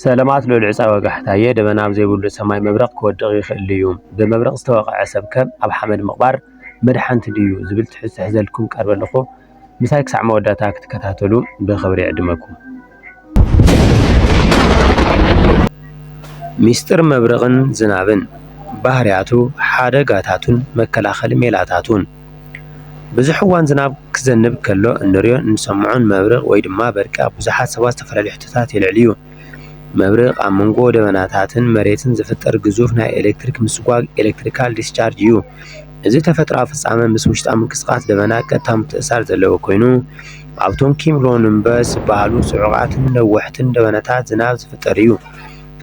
سلامات للعصا وقحتاية دبنا زيبول سماي مبرق كودق يخليهم بمبرق استوقع سبكب أب حمد مقبار مدحن تديو زبل تحس حزلكم كرب لخو مسايك سع موداتك تكتاتلو بخبر يعدمكم ميستر مبرقن زنابن ባህሪያቱ ሓደጋታቱን መከላኸል ሜላታቱን ብዙሕዋን ዝናብ ክዘንብ ከሎ እንሪዮ እንሰምዖን መብረቕ ወይ ድማ በርቃ ብዙሓት ሰባት ተፈላለዩ ሕቶታት ይልዕልዩ መብረቕ ኣብ መንጎ ደበናታትን መሬትን ዝፍጠር ግዙፍ ናይ ኤሌክትሪክ ምስጓግ ኤሌክትሪካል ዲስቻርጅ እዩ እዚ ተፈጥሮኣዊ ፍጻመ ምስ ውሽጣዊ ምንቅስቓስ ደበና ቀጥታ ምትእስሳር ዘለዎ ኮይኑ ኣብቶም ኪምሎንበስ ዝበሃሉ ጽዑቓትን ነዋሕትን ደበናታት ዝናብ ዝፍጠር እዩ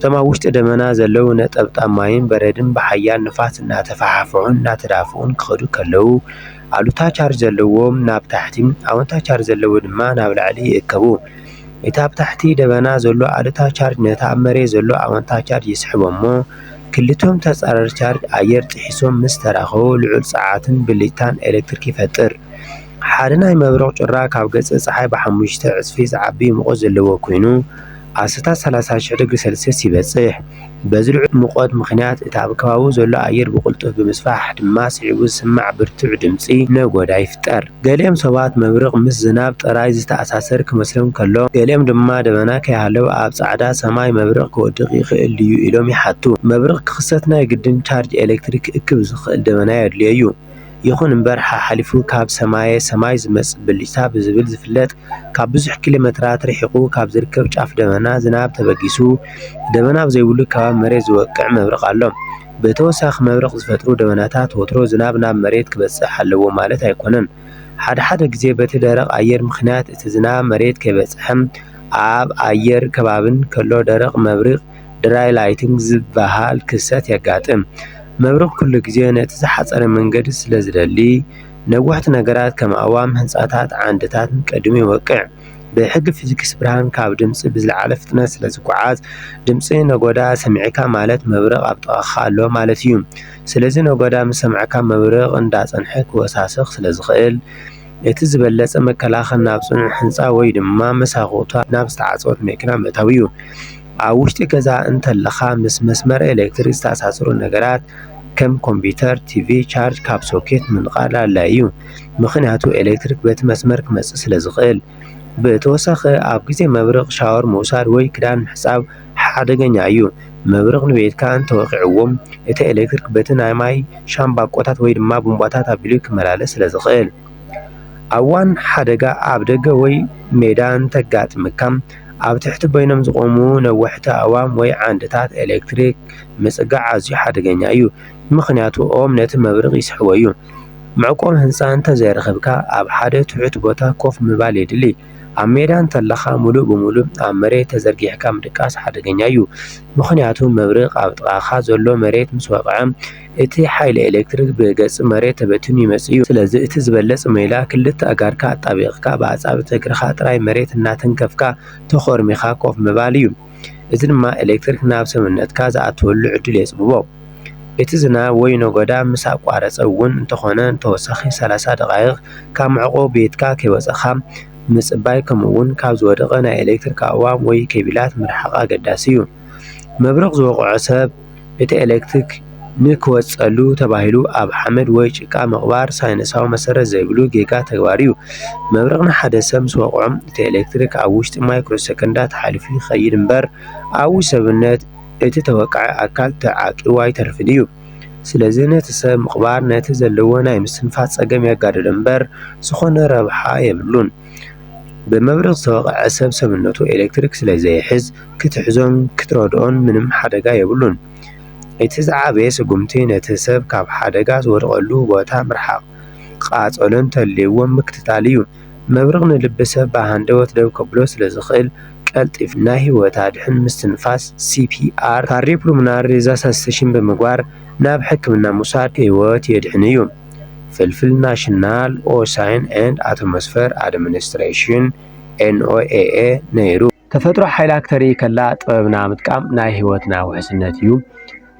ተማ ውሽጥ ደመና ዘለው ነጠብጣብ ማይን በረድን በሓያል ንፋስ እናተፋሓፍዑን እናተዳፍኡን ክኸዱ ከለው ኣሉታ ቻርጅ ዘለዎም ናብ ታሕቲ ኣወንታ ቻርጅ ዘለዎ ድማ ናብ ላዕሊ ይእከቡ እቲ ኣብ ታሕቲ ደበና ዘሎ ኣሉታ ቻርጅ ነታ ኣብ መሬት ዘሎ ኣወንታ ቻርጅ ይስሕቦሞ ክልቶም ተጻራሪ ቻርጅ ኣየር ጥሒሶም ምስ ተራኸቡ ልዑል ጸዓትን ብልጭታን ኤሌክትሪክ ይፈጥር ሓደ ናይ መብረቕ ጭራ ካብ ገጽ ፀሓይ ብ5 ዕጽፊ ዝዓቢ ሙቐት ዘለዎ ኮይኑ ኣስታት 30 ዲግሪ ሴልሲየስ ይበጽሕ በዝልዑ ሙቐት ምኽንያት እቲ ኣብ ከባቢው ዘሎ ኣየር ብቕልጡፍ ብምስፋሕ ድማ ስዒቡ ዝስማዕ ብርቱዕ ድምጺ ነጎዳ ይፍጠር ገሊኦም ሰባት መብረቕ ምስ ዝናብ ጥራይ ዝተኣሳሰር ክመስሎም ከሎ ገሊኦም ድማ ደበና ከይሃለው ኣብ ጻዕዳ ሰማይ መብረቕ ክወድቕ ይኽእል እዩ ኢሎም ይሓቱ መብረቕ ክኽሰት ናይ ግድን ቻርጅ ኤሌክትሪክ እክብ ዝኽእል ደበና የድልዮ ይኹን እምበር ሓሊፉ ካብ ሰማይ ዝመጽእ ብልጭታ ብዝብል ዝፍለጥ ካብ ብዙሕ ኪሎሜትራት ርሒቑ ካብ ዝርከብ ጫፍ ደበና ዝናብ ተበጊሱ ደበና ብዘይብሉ ከባቢ መሬት ዝወቅዕ መብረቕ ኣሎ ብተወሳኺ መብረቕ ዝፈጥሩ ደበናታት ወትሮ ዝናብ ናብ መሬት ክበጽሕ ኣለዎ ማለት ኣይኮነን ሓደ ግዜ በቲ ደረቕ ኣየር ምኽንያት እቲ ዝናብ መሬት ከይበጽሕም ኣብ ኣየር ከባብን ከሎ ደረቕ መብረቕ ድራይ ላይቲንግ ዝበሃል ክስተት የጋጥም መብረቕ ኩሉ ግዜ ነቲ ዝሓጸረ መንገዲ ስለ ዝደሊ ነዋሕቲ ነገራት ከም ኣዋም ህንጻታት ዓንድታትን ቀድሞ ይወቅዕ ብሕጊ ፊዚክስ ብርሃን ካብ ድምጺ ብዝለዓለ ፍጥነት ስለ ዝጓዓዝ ድምጺ ነጎዳ ሰሚዕካ ማለት መብረቕ ኣብ ጥቓኻ ኣሎ ማለት እዩ ስለዚ ነጎዳ ምስ ሰምዕካ መብረቕ እንዳጸንሐ ክወሳስኽ ስለ ዝኽእል እቲ ዝበለጸ መከላኸል ናብ ጽኑዕ ህንጻ ወይ ድማ መሳኹታ ናብ ዝተዓጽወት መኪና ምእታው እዩ ኣብ ውሽጢ ገዛ እንተለኻ ምስ መስመር ኤሌክትሪክ ዝተኣሳሰሩ ነገራት ከም ኮምፒተር ቲቪ ቻርጅ ካብ ሶኬት ምንቃል ኣለዩ ምኽንያቱ ኤሌክትሪክ በቲ መስመር ክመጽእ ስለ ዝኽእል ብተወሳኺ ኣብ ግዜ መብረቕ ሻወር ምውሳድ ወይ ክዳን ምሕጻብ ሓደገኛ እዩ መብረቕ ንቤትካ እንተወቂዕዎም እቲ ኤሌክትሪክ በቲ ናይ ማይ ሻምባቆታት ወይ ድማ ቡንቧታት ኣቢሉ ክመላለስ ስለ ዝኽእል ኣብ ዋን ሓደጋ ኣብ ደገ ወይ ሜዳ እንተጋጥምካም ኣብ ትሕቲ በይኖም ዝቆሙ ነዋሕቲ ኣዋም ወይ ዓንድታት ኤሌክትሪክ ምጽጋዕ ኣዝዩ ሓደገኛ እዩ ምኽንያቱ ኦም ነቲ መብረቕ ይስሕቦ እዩ ምዕቆም ህንጻ እንተዘይረኸብካ ኣብ ሓደ ትሑት ቦታ ኮፍ ምባል የድሊ ኣብ ሜዳ እንተለኻ ሙሉእ ብምሉእ ኣብ መሬት ተዘርጊሕካ ምድቃስ ሓደገኛ እዩ ምኽንያቱ መብረቕ ኣብ ጥቓኻ ዘሎ መሬት ምስ ወቕዐ እቲ ሓይሊ ኤሌክትሪክ ብገጽ መሬት ተበቲኑ ይመጽእ እዩ ስለዚ እቲ ዝበለጸ ሜላ ክልተ ኣጋርካ ኣጣቢቕካ ብኣጻብዕቲ እግርኻ ጥራይ መሬት እናተንከፍካ ተኾርሚኻ ኮፍ ምባል እዩ እዚ ድማ ኤሌክትሪክ ናብ ሰውነትካ ዝኣትወሉ ዕድል የጽብቦ እቲ ዝናብ ወይ ነጎዳ ምስ ኣቋረጸ እውን እንተኾነ እንተወሳኺ 30 ደቓይቕ ካብ ምዕቆብ ቤትካ ከይወጸኻ ምጽባይ ከምኡውን ካብ ዝወደቐ ናይ ኤሌክትሪክ ኣዋም ወይ ኬብላት ምርሓቕ ኣገዳሲ እዩ መብረቕ ዝወቕዖ ሰብ እቲ ኤሌክትሪክ ንክወጸሉ ተባሂሉ ኣብ ሓመድ ወይ ጭቃ ምቕባር ሳይንሳዊ መሰረት ዘይብሉ ጌጋ ተግባር እዩ መብረቕ ንሓደ ሰብ ምስ ወቕዖም እቲ ኤሌክትሪክ ኣብ ውሽጢ ማይክሮ ሰከንዳት ሓሊፉ ይኸይድ እምበር ኣብ ውሽጢ ሰውነት እቲ ተወቃዒ ኣካል ተዓቂቡ ኣይተርፍን እዩ ስለዚ ነቲ ሰብ ምቕባር ነቲ ዘለዎ ናይ ምስትንፋስ ጸገም የጋድዶ እምበር ዝኾነ ረብሓ የብሉን በመብረቕ ዝተወቕዐ ሰብ ሰውነቱ ኤሌክትሪክ ስለ ዘይሕዝ ክትሕዞን ክትረድኦን ምንም ሓደጋ የብሉን እቲ ዝዓበየ ስጉምቲ ነቲ ሰብ ካብ ሓደጋ ዝወድቐሉ ቦታ ምርሓቕ ቃጸሎን ተልይዎም ምክትታል እዩ መብረቕ ንልቢ ሰብ ብሃንደወት ደው ከብሎ ስለ ዝኽእል ቀልጢፍ ናይ ህይወት ኣድሕን ምስትንፋስ CPR ካርዲዮፑልሞናሪ ሪዛሳሲቴሽን ብምግባር ናብ ሕክምና ምውሳድ ህይወት የድሕን እዩ ፍልፍል ናሽናል ኦሳይን ኤንድ ኣቶሞስፌር ኣድሚኒስትሬሽን NOAA ነይሩ ተፈጥሮ ሓይላት ተርኢ ከላ ጥበብና ምጥቃም ናይ ህይወትና ውሕስነት እዩ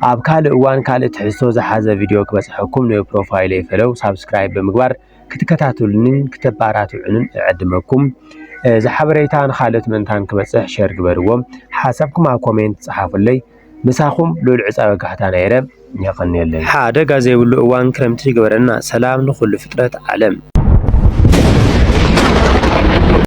ኣብ ካልእ እዋን ካልእ ትሕዝቶ ዝሓዘ ቪድዮ ክበጽሐኩም ነው ፕሮፋይል ይፈለው ሳብስክራይብ ብምግባር ክትከታተሉንን ክትባራትዑንን እዕድመኩም زحبريتان خالت منتان كبصح شير ግበርዎም ሓሳብኩም ኣብ ኮሜንት ጻሓፉለይ ምሳኹም ሉል ዕጻበ ጋህታ ነይረ يقنيلي حاده غازي يبلو اوان كرمتي غبرنا سلام لكل فطرة عالم